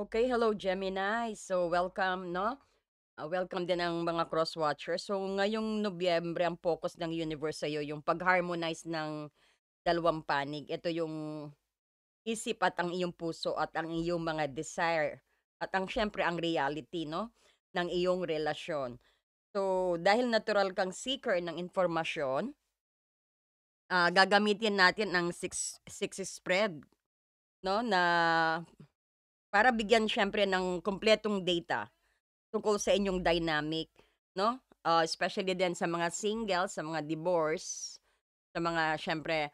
Okay, hello Gemini. So welcome, no? Welcome din ang mga cross-watchers. So ngayong Nobyembre, ang focus ng universe sa'yo yung pag-harmonize ng dalawang panig. Ito yung isip at ang iyong puso at ang iyong mga desire at ang siyempre ang reality, no? Ng iyong relasyon. So dahil natural kang seeker ng informasyon, gagamitin natin ang six spread, no? Na para bigyan siyempre ng kumpletong data tungkol sa inyong dynamic, 'no? Especially din sa mga single, sa mga divorce, sa mga siyempre,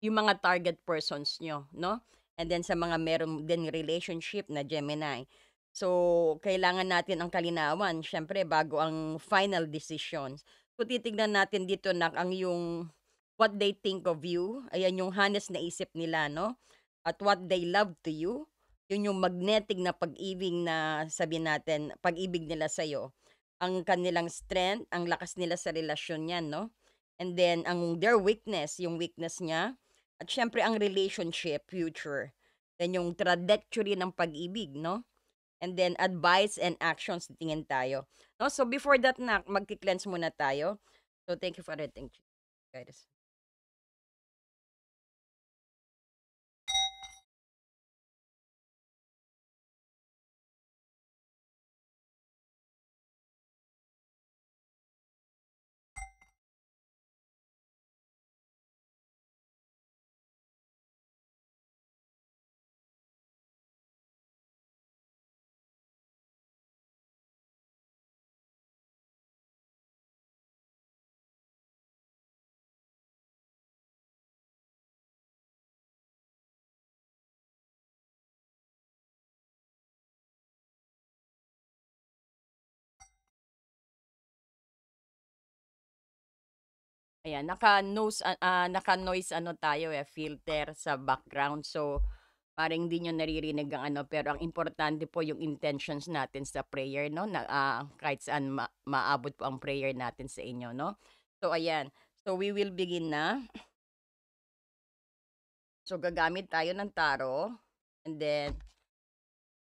yung mga target persons niyo, 'no? And then sa mga meron din relationship na Gemini. So, kailangan natin ang kalinawan siyempre bago ang final decisions. So, titignan natin dito na ang yung what they think of you, ayan yung honest na isip nila, no? At what they love to you, yun yung magnetic na pag-ibig na sabihin natin, pag-ibig nila sa'yo. Ang kanilang strength, ang lakas nila sa relasyon niyan, no? And then, ang their weakness, yung weakness niya. At syempre, ang relationship, future. Then, yung trajectory ng pag-ibig, no? And then, advice and actions, tingin tayo. No? So, before that na, magki-cleanse muna tayo. So, thank you for the thank you, guys. Ayan, naka-noise ano tayo, filter sa background. So, parang hindi niyo naririnig ang ano, pero ang importante po yung intentions natin sa prayer, 'no, na, kahit saan maabot po ang prayer natin sa inyo, 'no. So, ayan. So, we will begin na. So, gagamit tayo ng tarot and then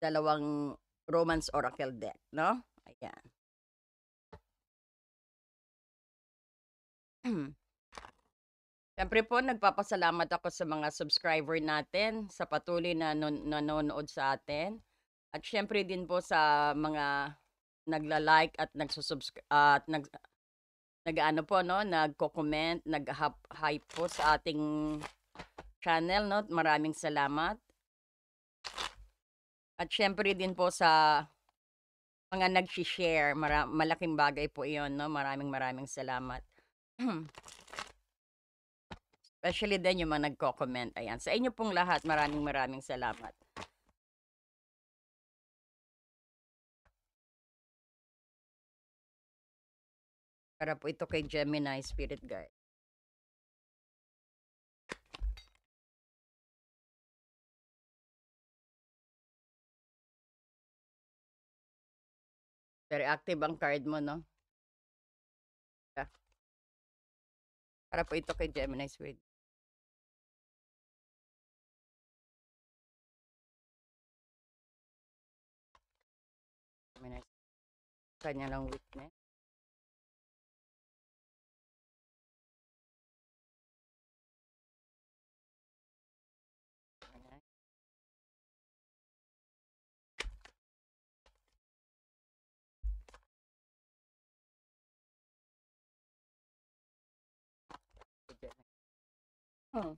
dalawang Romance Oracle deck, 'no. Ayan. Siyempre po nagpapasalamat ako sa mga subscriber natin sa patuloy na nanonood sa atin. At siyempre din po sa mga nagla-like at at nag-aano po 'no, nagko-comment, hype po sa ating channel 'no. Maraming salamat. At siyempre din po sa mga nagshi-share, malaking bagay po iyon 'no. Maraming maraming salamat. Especially din yung mga nagko-comment, ayan. Sa inyo pong lahat, maraming maraming salamat. Para po ito kay Gemini Spirit Guide. Very active ang card mo 'no. Ah, para po ito kay Gemini Spirit. Gemini, kanya lang weakness. Gemini. Hmm.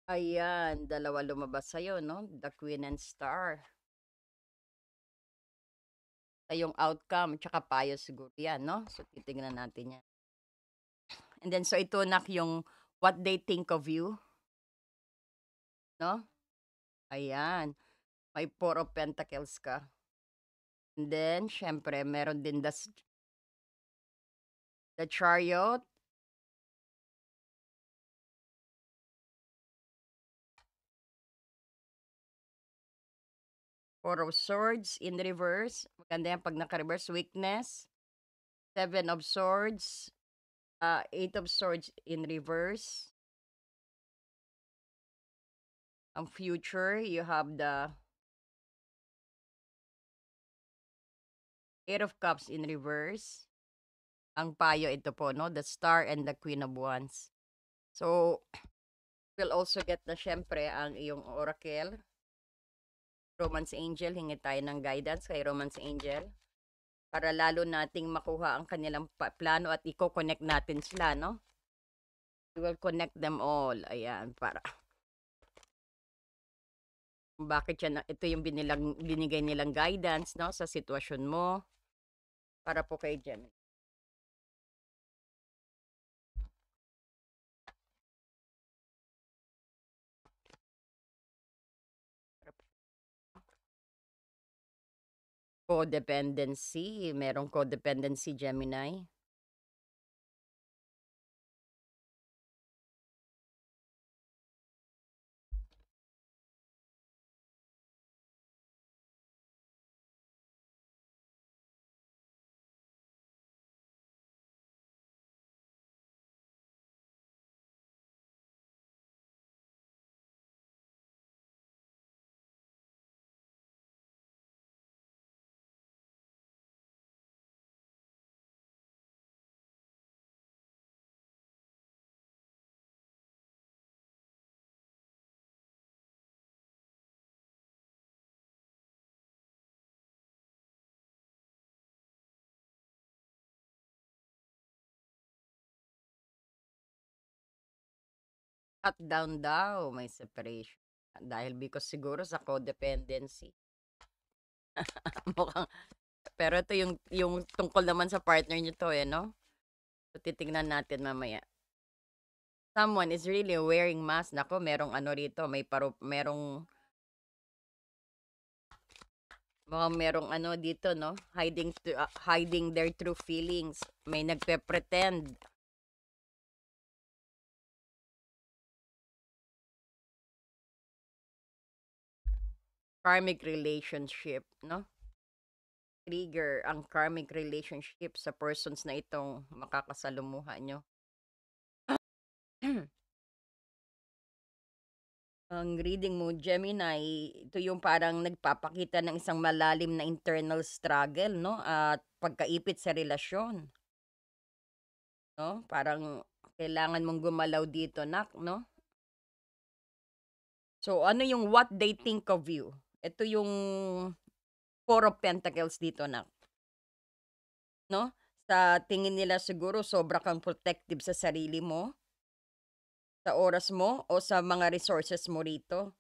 Ayan, dalawa lumabas sa'yo 'no, the Queen and Star. Sa yung outcome tsaka payo siguro 'yan 'no. So titingnan natin 'yan. And then so ito nak yung what they think of you 'no. Ayan, may Four of Pentacles ka. And then siyempre meron din the Chariot, Four of Swords in reverse. Maganda yan 'pag naka-reverse. Weakness, Seven of Swords, Eight of Swords in reverse. Ang future, you have the Eight of Cups in reverse. Ang payo ito po, no? The Star and the Queen of Wands. So, we'll also get na syempre ang iyong oracle. Romance Angel, hingi tayo ng guidance kay Romance Angel para lalo nating makuha ang kanilang plano at i-connect natin sila, no? We will connect them all. Ayan, para bakit yan, ito yung binigay nilang guidance, no? Sa sitwasyon mo. Para po kay Gemini. Codependency. Merong codependency, Gemini. Cut down daw, may separation. Dahil because siguro sa codependency. Mukhang, pero ito yung tungkol naman sa partner nyo to, no? So, titignan natin mamaya. Someone is really wearing mask. Nako, merong ano rito, merong merong ano dito, no? Hiding their true feelings. May nagpe-pretend. Karmic relationship, no? Trigger ang karmic relationship sa persons na itong makakasalumuha nyo. Ang reading mo, Gemini, ito yung parang nagpapakita ng isang malalim na internal struggle, no? At pagkaipit sa relasyon. No? Parang kailangan mong gumalaw dito, nak, no? So, ano yung what they think of you? Ito yung Four of Pentacles dito, nak. No? Sa tingin nila siguro sobra kang protective sa sarili mo, sa oras mo, o sa mga resources mo rito.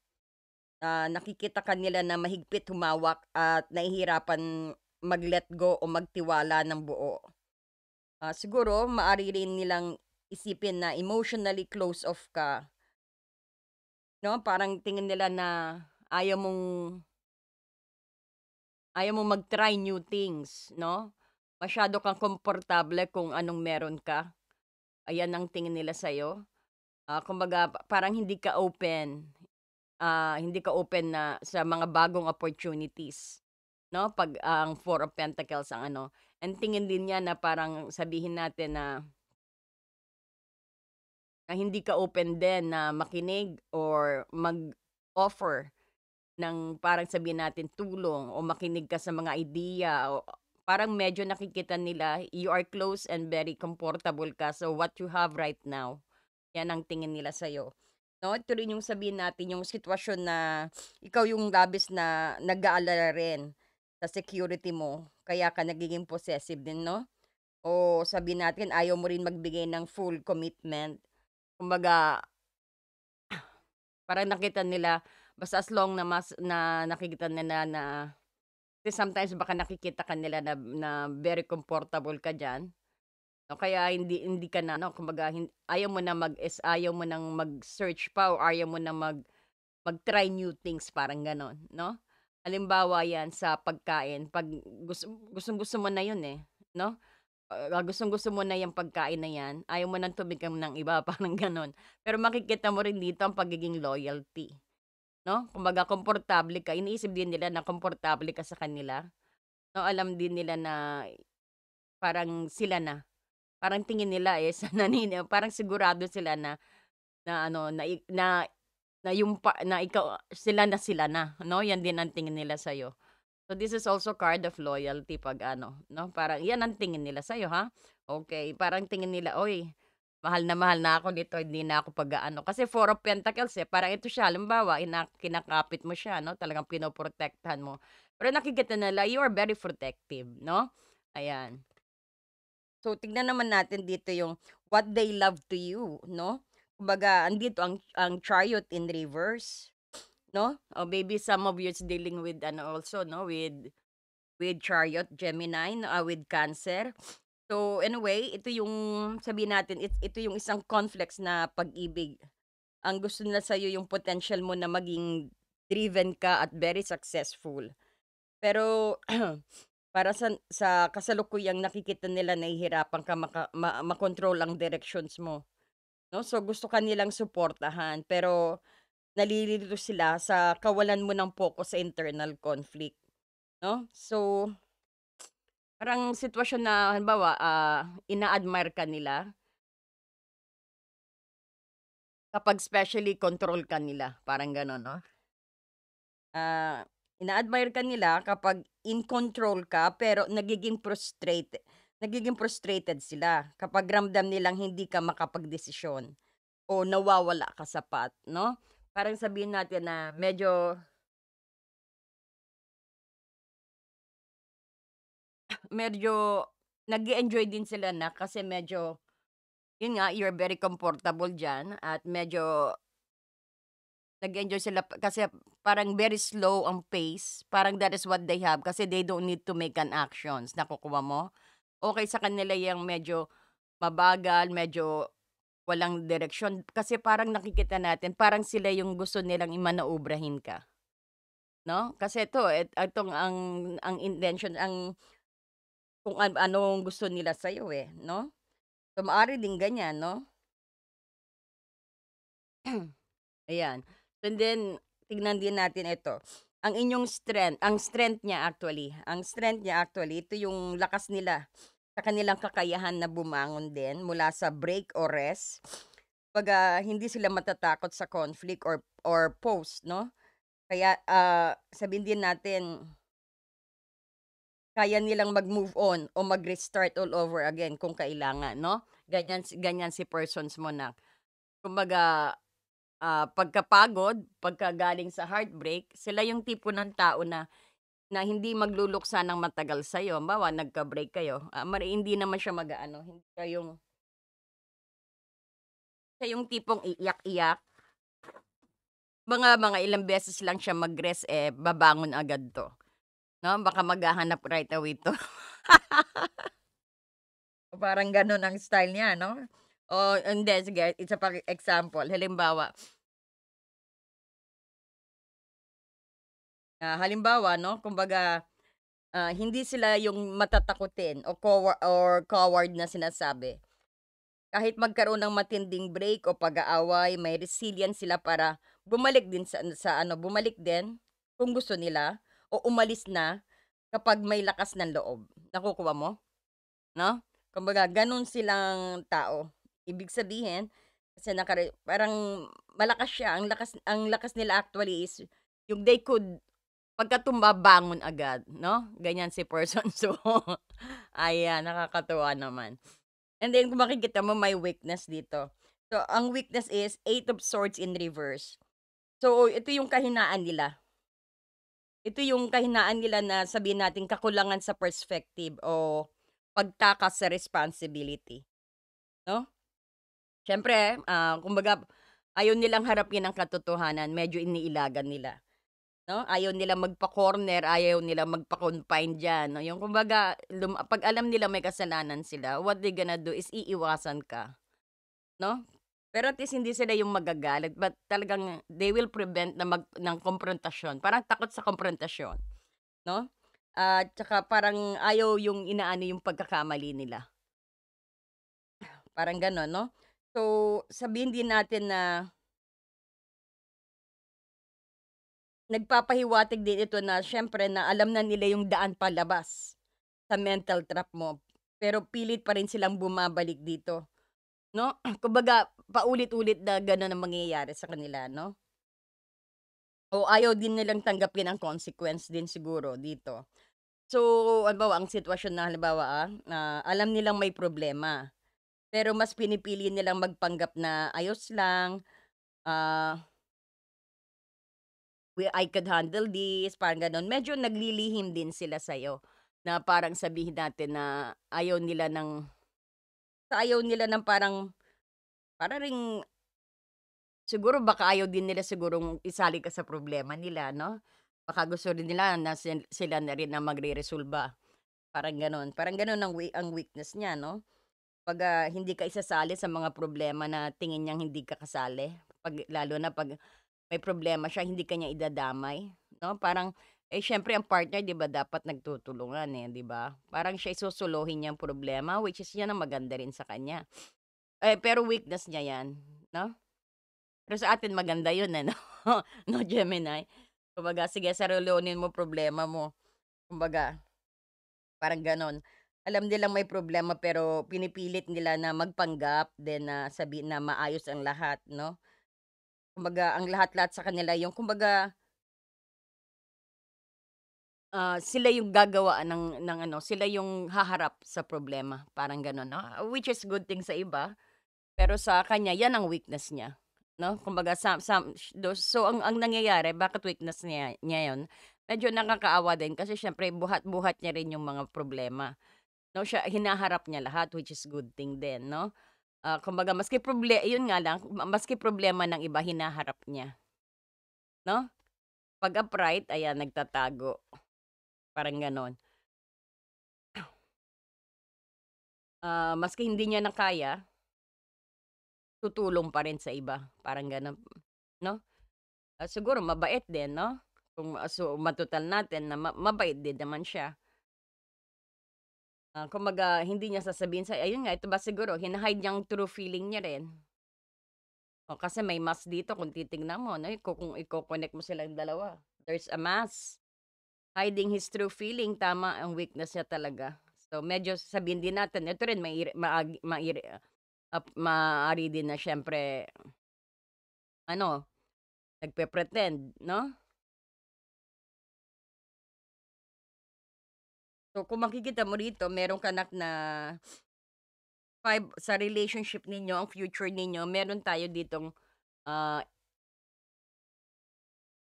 Nakikita ka nila na mahigpit humawak at nahihirapan mag-let go o magtiwala ng buo. Siguro, maari rin nilang isipin na emotionally close off ka. No? Parang tingin nila na ayaw mong mag-try new things, no? Masyado kang komportable kung anong meron ka. Ayan ang tingin nila sa'yo. Kumbaga, parang hindi ka open na sa mga bagong opportunities, no? Pag ang Four of Pentacles ang ano. And tingin din niya na parang sabihin natin na hindi ka open din na makinig or mag-offer ng parang sabihin natin tulong o makinig ka sa mga idea o parang medyo nakikita nila you are close and very comfortable ka, so what you have right now, yan ang tingin nila sa'yo. No, ito rin yung sabihin natin yung sitwasyon na ikaw yung labis na nag-aalala rin sa security mo kaya ka nagiging possessive din, no? O sabihin natin ayaw mo rin magbigay ng full commitment. Kumbaga, parang nakita nila basta as long na nakikita nila na kasi sometimes baka nakikita ka nila na very comfortable ka diyan, no, kaya hindi ka na ano kumbaga ayaw mo nang mag-search pa o ayaw mo na mag-try new things parang gano'n, no? Halimbawa 'yan sa pagkain 'pag gustong-gusto mo na 'yun, eh, no? Gustong-gusto mo na 'yang pagkain na 'yan, ayaw mo ng tumikam ng iba parang gano'n. Pero makikita mo rin dito ang pagiging loyalty. 'No, kumbaga komportable ka, iniisip din nila na komportable ka sa kanila, 'no, alam din nila na parang sila na, Parang tingin nila is parang sigurado sila na na ano, na yung na sila na, 'no? Yan din ang tingin nila sa'yo. So, this is also card of loyalty 'pag ano, 'no, parang yan ang tingin nila sa'yo, ha. Okay, parang tingin nila, "Uy, mahal na ako nito, hindi na ako pag-aano." Kasi Four of Pentacles, eh, parang ito siya halimbawa kinakapit mo siya, 'no, talagang pinoprotektahan mo. Pero nakikita nila you are very protective, 'no, ayan. So, tignan naman natin dito yung what they love to you, 'no? Kumbaga andito ang Chariot in reverse, 'no? O maybe some of you is dealing with ano also, 'no, with Chariot, Gemini, with Cancer. So, anyway, ito yung sabihin natin ito yung isang conflicts na pag-ibig. Ang gusto nila sa'yo yung potential mo na maging driven ka at very successful. Pero para sa kasalukuyang nakikita nila nahihirapan ka makontrol ang directions mo, 'no? So, gusto ka nilang suportahan pero nalilito sila sa kawalan mo ng focus sa internal conflict, 'no? So, parang sitwasyon na halimbawa, ina-admire ka nila kapag specially control ka nila, parang gano'n, 'no? Ah, ina-admire ka nila kapag in control ka pero nagiging frustrated sila kapag ramdam nilang hindi ka makapagdesisyon o nawawala ka sa path, 'no? Parang sabihin natin na medyo medyo nag-e-enjoy din sila na kasi medyo yun nga, you're very comfortable diyan at medyo nag-e-enjoy sila kasi parang very slow ang pace, parang that is what they have kasi they don't need to make an actions, nakukuha mo? Okey sa kanila yang medyo mabagal, medyo walang direksyon kasi parang nakikita natin parang sila yung gusto nilang imanoobrahin ka, 'no? Kasi itong ang intention kung anong gusto nila sa'yo, eh, 'no? So, maaari din ganyan, 'no? Ayan. And then, tignan din natin ito, ang strength niya actually, ito yung lakas nila sa kanilang kakayahan na bumangon din mula sa break or rest. 'Baga hindi sila matatakot sa conflict or pause, 'no? Kaya, sabihin din natin, kaya nilang mag-move on o mag-restart all over again kung kailangan, 'no? Ganyan si persons mo na kumbaga pagkapagod, pagkagaling sa heartbreak, sila yung tipo ng tao na hindi magluluksa ng matagal sa'yo. Halimbawa, nagka-break kayo, hindi naman siya mag-aano, hindi siya yung tipong iiyak-iyak. Mga ilang beses lang siya mag-rest, eh, babangon agad 'to, 'no? Baka maghahanap right away 'to. Parang gano'n ang style niya, 'no? O hindi, sige, isa pang example, halimbawa 'no, kumbaga hindi sila yung matatakutin o coward na sinasabi. Kahit magkaroon ng matinding break o pag-aaway, may resilience sila para bumalik din kung gusto nila o umalis na kapag may lakas ng loob. Nakukuha mo, 'no? Kumbaga gano'n silang tao. Ibig sabihin kasi parang malakas siya, ang lakas nila actually is yung they could pagkatumba bangon agad, 'no? Ganyan si person. So, ayan, nakakatuwa naman. And then kung makikita mo may weakness dito. So, ang weakness is Eight of Swords in reverse. So, ito yung kahinaan nila. Ito yung kahinaan nila na sabihin natin kakulangan sa perspective o pagtakas sa responsibility, 'no? Siyempre, kumbaga ayaw nilang harapin ang katotohanan, medyo iniilagan nila. 'No, ayaw nila magpa-corner, ayaw nila magpa-confine diyan 'no, yung kumbaga 'pag alam nila may kasalanan sila, what they gonna do is iiwasan ka, 'no? Pero at least hindi sila yung magagalit but talagang they will prevent na ng komprontasyon, parang takot sa komprontasyon, 'no? At tsaka parang ayaw yung inaano yung pagkakamali nila, parang gano'n 'no? So, sabihin din natin na nagpapahiwatig din ito na siyempre na alam na nila yung daan palabas sa mental trap mo. pero pilit pa rin silang bumabalik dito, 'no? Kumbaga paulit-ulit na gano'n ang mangyayari sa kanila, 'no? O ayaw din nilang tanggapin ang consequence din siguro dito. So, halimbawa ang sitwasyon na halimbawa, na alam nilang may problema, pero mas pinipili nilang magpanggap na ayos lang, ah, I could handle this, parang gano'n. Medyo naglilihim din sila sa'yo na parang sabihin natin na ayaw nila ng parang para ring siguro baka ayaw din nila sigurong isali ka sa problema nila, 'no? Baka gusto rin nila na sila na rin ang magreresolba, parang gano'n. Parang gano'n ang weakness niya, 'no? 'Pag, hindi ka isasali sa mga problema na tingin niyang hindi ka kasali, 'pag may problema siya hindi ka niya idadamay, 'no? Parang, siyempre ang partner 'di ba dapat nagtutulungan, 'di ba? Parang siya susolohin niyang problema, which is 'yan ang maganda rin sa kanya. Pero weakness niya 'yan, 'no? Pero sa atin maganda 'yun, ano, 'no, Gemini? Kumbaga, sige soluinin mo problema mo, kumbaga, parang gano'n. Alam nilang may problema pero pinipilit nila na magpanggap, then na sabihin na maayos ang lahat, 'no? Kumbaga ang lahat-lahat sa kanila yung kumbaga, sila yung gagawa ng ano, sila yung haharap sa problema, parang gano'n, 'no? Which is good thing sa iba, pero sa kanya 'yan ang weakness niya, 'no? Kumbaga so ang nangyayari bakit weakness niya 'yun, medyo nakakaawa din kasi siyempre buhat-buhat niya rin yung mga problema, 'no? Siya hinaharap niya lahat, which is good thing din, 'no? Kumbaga yun nga lang, maski problema ng iba hinaharap niya, 'no? Pagka pride, ayan nagtatago, parang gano'n. Maski hindi niya na kaya, tutulong pa rin sa iba, parang gano'n, 'no? Siguro mabait din, 'no? So matotal natin na mabait din naman siya. Kumbaga hindi niya sasabihin sa'yo ayun nga, ito ba siguro hina-hide niya true feeling niya rin. Kasi may mask dito kung titignan mo 'no, kung iko-connect mo silang dalawa, there's a mask. Hiding his true feeling, tama ang weakness niya talaga. So, medyo sasabihin din natin ito rin maaari din na siyempre ano, nagpe-pretend, 'no? So, kung makikita mo rito meron ka na 5 sa relationship ninyo, ang future ninyo, meron tayo ditong, ah,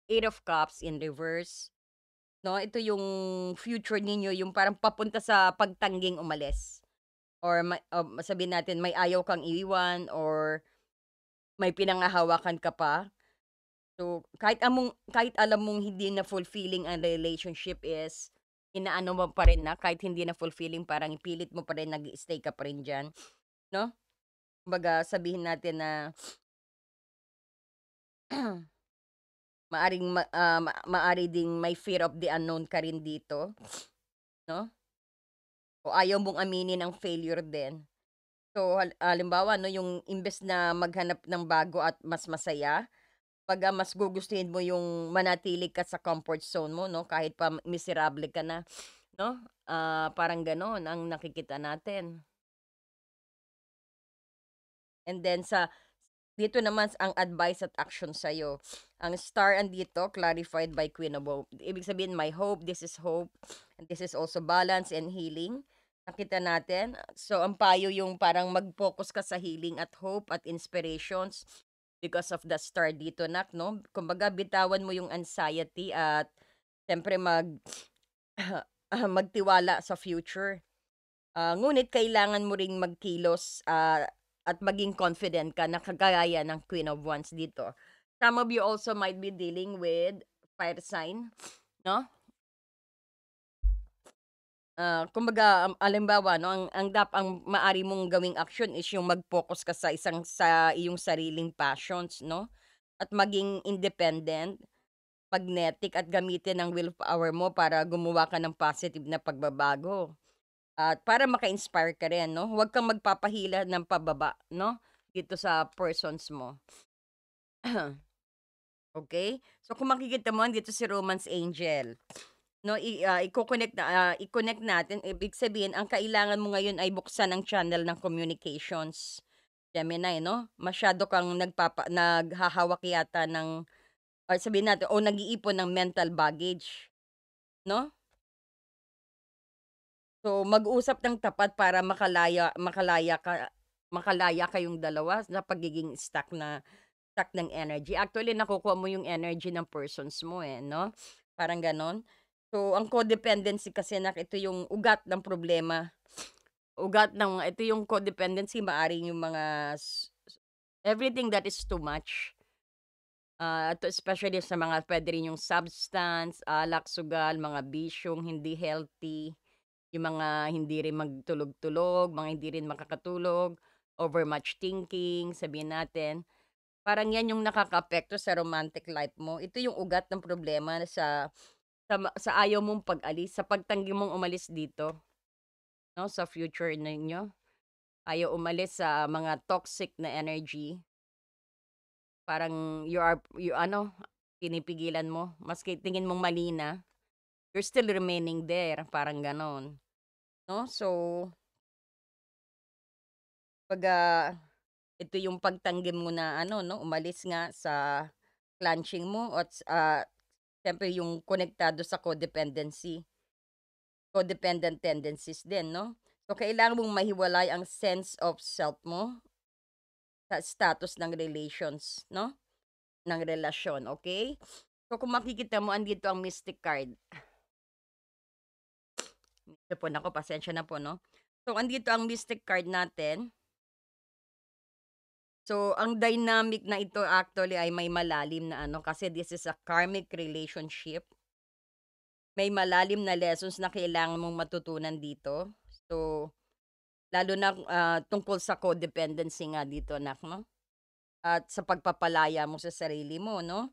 8 of cups in reverse, 'no? Ito yung future ninyo, yung parang papunta sa pagtangging umalis or sabihin natin may ayaw kang iwan or may pinanghahawakan ka pa. So, kahit alam mong hindi na fulfilling ang relationship is inaano mo pa rin na kahit hindi na fulfilling parang pilit mo pa rin nag-i-stay ka pa rin diyan, 'no? Kumbaga sabihin natin na maari ding may fear of the unknown ka rin dito, 'no? O ayaw mong aminin ang failure din. So, halimbawa 'no, yung imbes na maghanap ng bago at mas masaya, mas gugustuhin mo yung manatili ka sa comfort zone mo 'no, kahit pa miserable ka na, 'no? Parang gano'n ang nakikita natin. And then dito naman ang advice at action sa'yo. Ang star andito clarified by Queen of Hope. Ibig sabihin, my hope, this is hope, and this is also balance and healing. Nakita natin. So, ang payo yung parang mag-focus ka sa healing at hope at inspirations because of the star dito, nak, no? Kumbaga, bitawan mo yung anxiety at siyempre magtiwala sa future. Ngunit kailangan mo ring magkilos, at maging confident ka na kagaya ng Queen of Wands dito. Some of you also might be dealing with fire sign, 'no? Kumbaga, halimbawa 'no, ang maari mong gawing action is yung mag-focus ka sa iyong sariling passions 'no, at maging independent, magnetic at gamitin ang willpower mo para gumawa ka ng positive na pagbabago. At para maka-inspire ka rin 'no, huwag kang magpapahila ng pababa 'no, dito sa persons mo. Okay. So kung makikita mo dito si Romance Angel, 'no, i-connect natin, ibig sabihin ang kailangan mo ngayon ay buksan ang channel ng communications. Gemini 'no, masyado kang naghahawak yata ng or sabihin natin o nag-iipon ng mental baggage 'no? So, mag-usap ng tapat para makalaya kayong dalawa sa pagiging stuck ng energy. Actually, nakukuha mo yung energy ng persons mo, eh, 'no? Parang gano'n. So, ang codependency kasi ito yung ugat ng problema. Ito yung codependency maaring yung mga everything that is too much. Especially sa mga puwede rin yung substance, alak, sugal, mga bisyong hindi healthy, yung mga hindi rin magtulog-tulog, mga hindi rin makakatulog, over much thinking, sabihin natin. Parang 'yan yung nakakaapekto sa romantic life mo. Ito yung ugat ng problema sa ayaw mong pag-alis, sa pagtanggi mong umalis dito, 'no, sa future ninyo. Ayaw umalis sa mga toxic na energy. Parang pinipigilan mo maski tingin mong mali na, you're still remaining there, parang gano'n, 'no? So, 'pag, ito yung pagtanggi mo na ano 'no, umalis nga sa clenching mo at siyempre yung konektado sa codependent tendencies din 'no? So, kailangan mong mahiwalay ang sense of self mo sa status ng relations 'no, ng relasyon, okay? So, kung makikita mo andito ang Mystic card. Ito po, naku pasensya na po 'no. So, andito ang Mystic card natin. So, ang dynamic na ito actually ay may malalim na ano, kasi this is a karmic relationship. May malalim na lessons na kailangan mong matutunan dito. So, lalo na, tungkol sa codependency nga dito anak 'no, at sa pagpapalaya mo sa sarili mo 'no.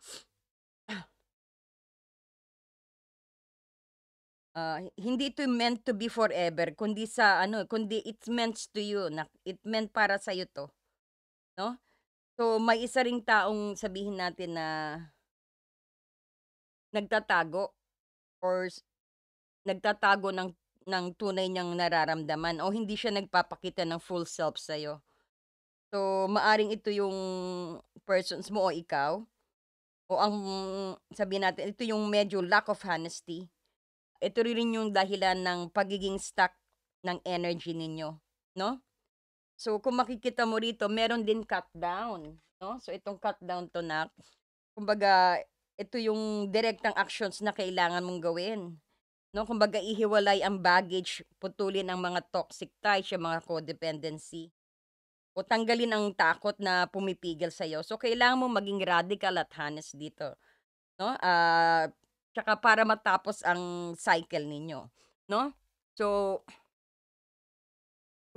Hindi ito meant to be forever kundi sa ano, kundi it's meant to you na it meant para sa'yo 'to 'no. So, may isa ring taong sabihin natin na nagtatago or nagtatago ng tunay niyang nararamdaman o hindi siya nagpapakita ng full self sa'yo. So, maaring ito yung persons mo o ikaw o ang sabihin natin ito yung medyo lack of honesty. Ito rin yung dahilan ng pagiging stuck ng energy ninyo, 'no? So, kung makikita mo rito meron din cut down, 'no? So, itong cut down 'to na kumbaga ito yung direktang actions na kailangan mong gawin. 'No, kumbaga ihiwalay ang baggage, putulin ang mga toxic ties, yung mga codependency, o tanggalin ang takot na pumipigil sa'yo. So, kailangan mo maging radical at honest dito, 'no? Tsaka para matapos ang cycle ninyo, 'no? So,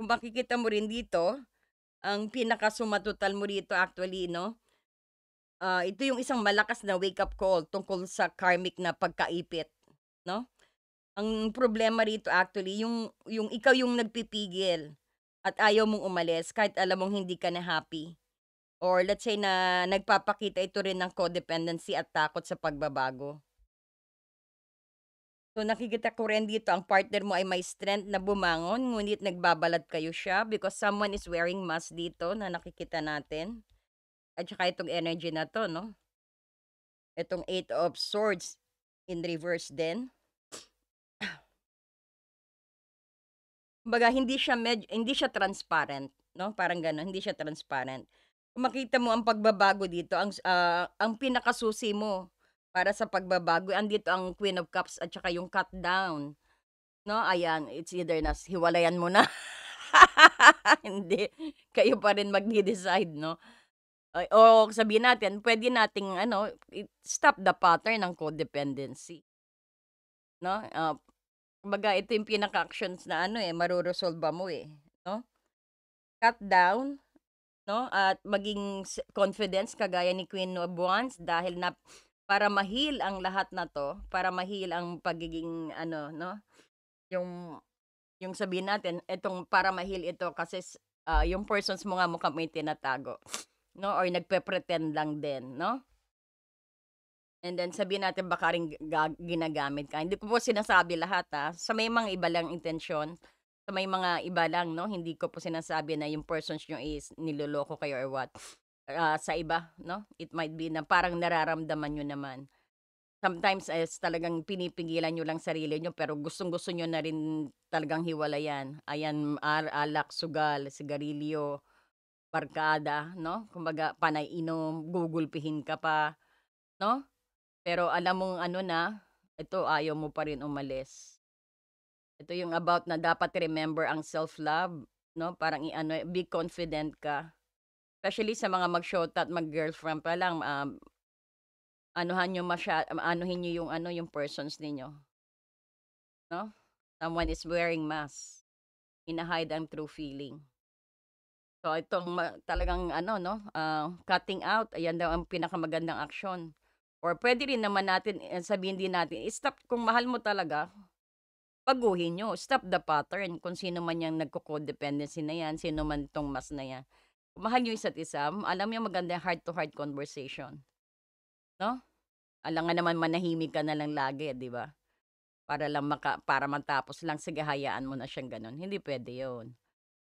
kung makikita mo rin dito, ang pinakasumatotal mo rito actually 'no, ito yung isang malakas na wake up call tungkol sa karmic na pagkaipit, 'no? Ang problema rito actually yung ikaw yung nagpipigil at ayaw mong umalis kahit alam mong hindi ka na happy. Or let's say na nagpapakita ito rin ng codependency at takot sa pagbabago. So nakikita ko rin dito ang partner mo ay may strength na bumangon ngunit nagbabalat kayo siya because someone is wearing mask dito na nakikita natin. At saka itong energy na 'to 'no, itong Eight of Swords in reverse din. Kumbaga hindi siya transparent 'no, parang gano'n, hindi siya transparent. Kung makita mo ang pagbabago dito ang pinakasusi mo para sa pagbabago andito ang Queen of Cups at saka yung cut down 'no, ayan, it's either hiwalayan mo na, hindi, kayo pa rin magde-decide 'no, o sabihin natin puwede nating ano, stop the pattern ng codependency 'no, kumbaga ito yung pinaka-actions na ano, eh, mareresolba mo, eh, 'no? Cut down 'no, at maging confidence kagaya ni Queen of Wands dahil para ma-heal ang lahat na 'to, para ma-heal ang pagiging ano 'no, yung yung sabihin natin itong para ma-heal ito kasi yung persons mo nga mukhang may tinatago 'no, or nagpe-pretend lang din 'no? And then sabihin natin baka rin ginagamit ka. Hindi ko po sinasabi lahat, sa may mga iba lang intensyon, sa may mga iba lang 'no, hindi ko po sinasabi na yung persons niyo is niloloko kayo or what. Sa iba 'no, it might be na parang nararamdaman niyo naman. Sometimes is talagang pinipigilan niyo lang sarili niyo pero gustong-gusto niyo na rin talagang hiwalayan. Ayan, alak, sugal, sigarilyo, barkada 'no, kumbaga panay inom, gugulpihin ka pa 'no. Pero alam mong ano na, ito ayaw mo pa rin umalis. Ito yung about na dapat remember ang self-love 'no, parang i-ano, be confident ka. Especially sa mga mag-shota at mag-girlfriend pa lang, anuhan niyo aanuhin niyo yung ano, yung persons ninyo 'no. Someone is wearing mask, hina-hide ang true feeling. So itong talagang ano 'no, cutting out, ayan daw ang pinakamagandang aksyon. Or puwede rin naman natin, sabihin din natin, stop kung mahal mo talaga, baguhin niyo, stop the pattern. Kung sino man yang nagco-codependency na 'yan, sino man 'tong mas na 'yan. Kung mahal niyo isa't isa, alam niyo maganda yung heart to heart conversation, 'no? Alangan naman manahimik ka na lang lagi, 'di ba? Para matapos lang, sige hayaan mo na siyang gano'n, hindi puwede 'yun.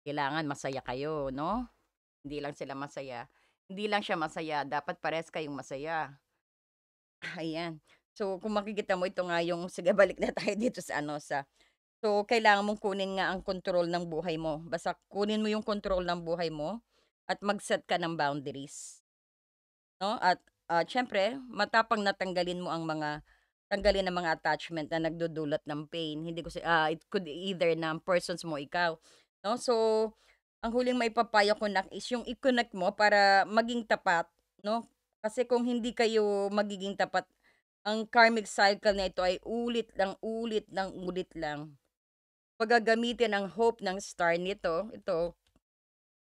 Kailangan masaya kayo, 'no? Hindi lang sila masaya. Hindi lang siya masaya, dapat parehas kayong masaya. Ayan. So, kung makikita mo ito nga yung sige balik na tayo dito sa ano, so kailangan mong kunin nga ang kontrol ng buhay mo. Basta kunin mo yung kontrol ng buhay mo at mag-set ka ng boundaries, 'no? At, siyempre matapang na tanggalin ang mga attachment na nagdudulot ng pain. Hindi ko it could either ng persons mo, ikaw, 'no? So, ang huling maipapayo ko nak is yung i-connect mo para maging tapat, 'no? Kasi kung hindi kayo magiging tapat, ang karmic cycle na ito ay ulit lang, ulit ng ulit lang. 'Pag ang hope ng star ito,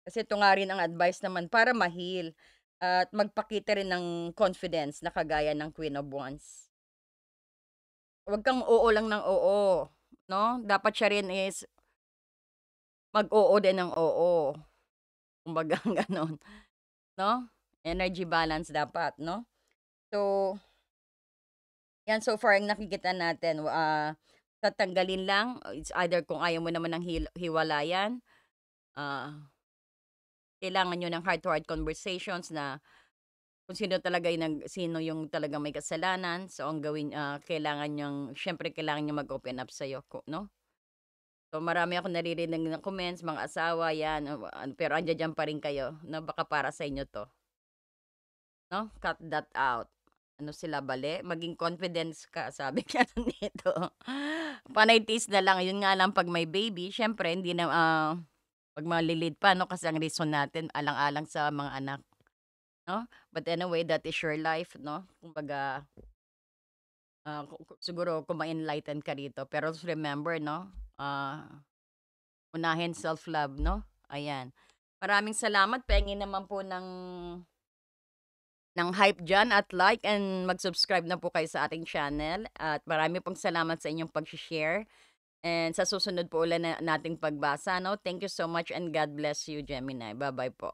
kasi ito nga rin ang advice naman para ma-heal at magpakita rin ng confidence na kagaya ng Queen of Wands. Huwag kang oo lang ng oo, 'no? Dapat siya rin is mag-oo din ng oo, kumbaga gano'n, 'no? Energy balance dapat, 'no? So, 'yan so far ang nakikita natin, tatanggalin lang, it's either kung ayaw mo naman ng hiwalayan, ah, kailangan niyo ng heart to heart conversations na kung sino yung talagang may kasalanan. So ang kailangan niyang siyempre kailangan niyang mag-open up sa'yo 'no? So marami akong naririnig na comments, mga asawa 'yan, pero andiya-diyan pa rin kayo na baka para sa inyo 'to, 'no? Cut that out. Ano sila, bale? Maging confidence ka sabi nga dito. Panay tiis na lang, yun nga lang 'pag may baby siyempre hindi na, 'pag maliliit pa 'no, kasi ang reason natin alang-alang sa mga anak, 'no? But anyway, that is your life 'no? Kumbaga, siguro kung ma-enlighten ka rito pero remember 'no, unahin self-love 'no, ayan. Maraming salamat, pahingi naman po ng hype diyan at like and mag-subscribe na po kayo sa ating channel at marami pong salamat sa inyong pagse-share and sa susunod po ulit nating pagbasa 'no. Thank you so much and God bless you, Gemini. Bye bye po.